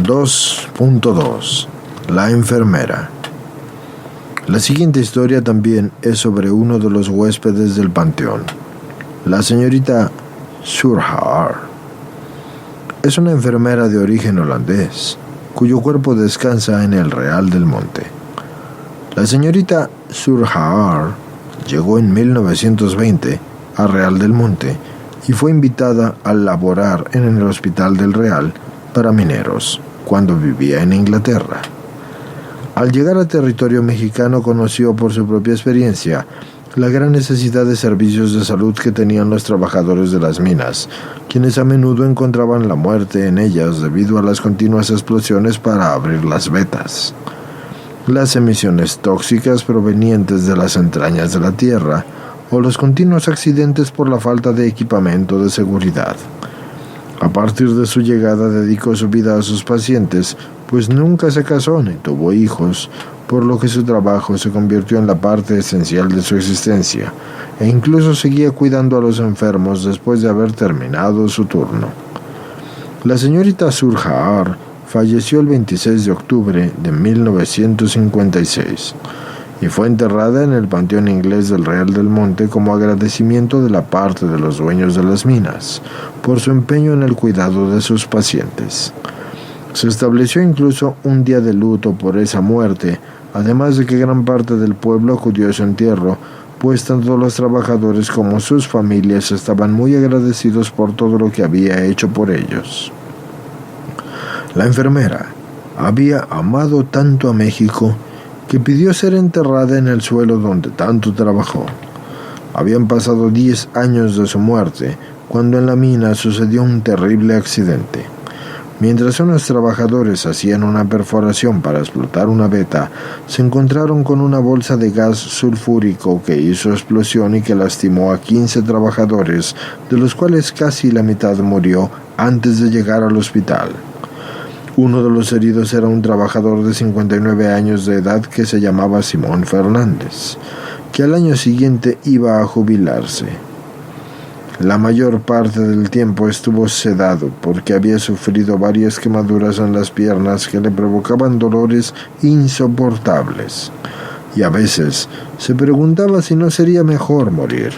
2.2 La enfermera. La siguiente historia también es sobre uno de los huéspedes del panteón. La señorita Surhaar es una enfermera de origen holandés, cuyo cuerpo descansa en el Real del Monte. La señorita Surhaar llegó en 1920 a Real del Monte y fue invitada a laborar en el Hospital del Real para mineros, cuando vivía en Inglaterra. Al llegar a territorio mexicano conoció por su propia experiencia la gran necesidad de servicios de salud que tenían los trabajadores de las minas, quienes a menudo encontraban la muerte en ellas debido a las continuas explosiones para abrir las vetas, las emisiones tóxicas provenientes de las entrañas de la tierra o los continuos accidentes por la falta de equipamiento de seguridad. A partir de su llegada dedicó su vida a sus pacientes, pues nunca se casó ni tuvo hijos, por lo que su trabajo se convirtió en la parte esencial de su existencia, e incluso seguía cuidando a los enfermos después de haber terminado su turno. La señorita Surhaar falleció el 26 de octubre de 1956 y fue enterrada en el Panteón Inglés del Real del Monte como agradecimiento de la parte de los dueños de las minas por su empeño en el cuidado de sus pacientes. Se estableció incluso un día de luto por esa muerte, además de que gran parte del pueblo acudió a su entierro, pues tanto los trabajadores como sus familias estaban muy agradecidos por todo lo que había hecho por ellos. La enfermera había amado tanto a México que pidió ser enterrada en el suelo donde tanto trabajó. Habían pasado 10 años de su muerte, cuando en la mina sucedió un terrible accidente. Mientras unos trabajadores hacían una perforación para explotar una veta, se encontraron con una bolsa de gas sulfúrico que hizo explosión y que lastimó a 15 trabajadores, de los cuales casi la mitad murió antes de llegar al hospital. Uno de los heridos era un trabajador de 59 años de edad que se llamaba Simón Fernández, que al año siguiente iba a jubilarse. La mayor parte del tiempo estuvo sedado porque había sufrido varias quemaduras en las piernas que le provocaban dolores insoportables, y a veces se preguntaba si no sería mejor morir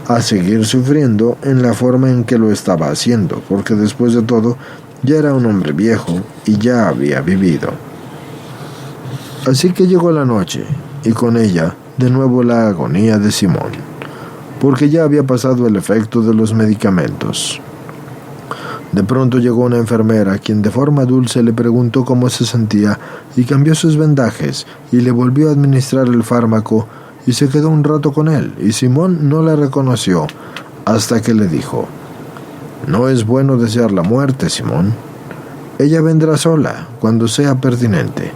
a seguir sufriendo en la forma en que lo estaba haciendo, porque después de todo ya era un hombre viejo y ya había vivido. Así que llegó la noche, y con ella de nuevo la agonía de Simón, porque ya había pasado el efecto de los medicamentos. De pronto llegó una enfermera, quien de forma dulce le preguntó cómo se sentía y cambió sus vendajes y le volvió a administrar el fármaco y se quedó un rato con él, y Simón no la reconoció hasta que le dijo: «No es bueno desear la muerte, Simón. Ella vendrá sola cuando sea pertinente.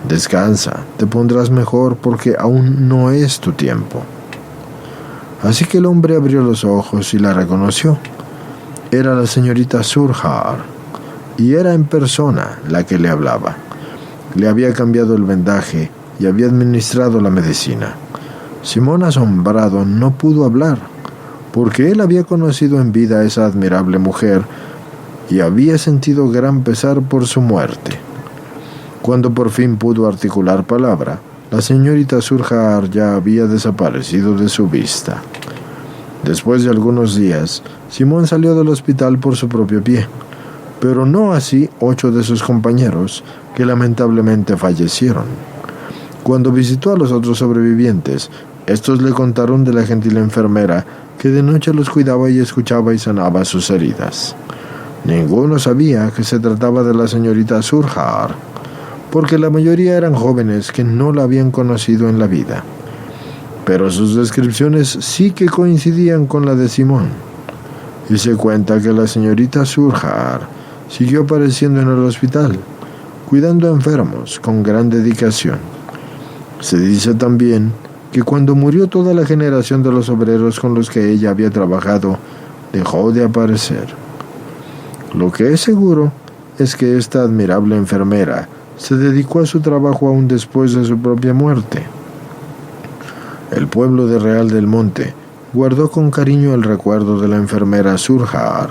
Descansa, te pondrás mejor porque aún no es tu tiempo». Así que el hombre abrió los ojos y la reconoció. Era la señorita Surhaar, y era en persona la que le hablaba. Le había cambiado el vendaje y había administrado la medicina. Simón, asombrado, no pudo hablar, porque él había conocido en vida a esa admirable mujer y había sentido gran pesar por su muerte. Cuando por fin pudo articular palabra, la señorita Surhaar ya había desaparecido de su vista. Después de algunos días, Simón salió del hospital por su propio pie, pero no así 8 de sus compañeros, que lamentablemente fallecieron. Cuando visitó a los otros sobrevivientes, estos le contaron de la gentil enfermera que de noche los cuidaba y escuchaba y sanaba sus heridas. Ninguno sabía que se trataba de la señorita Surhaar, porque la mayoría eran jóvenes que no la habían conocido en la vida. Pero sus descripciones sí que coincidían con la de Simón, y se cuenta que la señorita Surhaar siguió apareciendo en el hospital, cuidando a enfermos con gran dedicación. Se dice también que cuando murió toda la generación de los obreros con los que ella había trabajado, dejó de aparecer. Lo que es seguro es que esta admirable enfermera se dedicó a su trabajo aún después de su propia muerte. El pueblo de Real del Monte guardó con cariño el recuerdo de la enfermera Surhaar,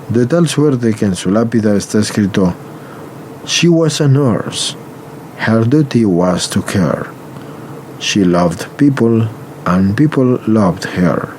de tal suerte que en su lápida está escrito: She was a nurse. Her duty was to care. She loved people, and people loved her.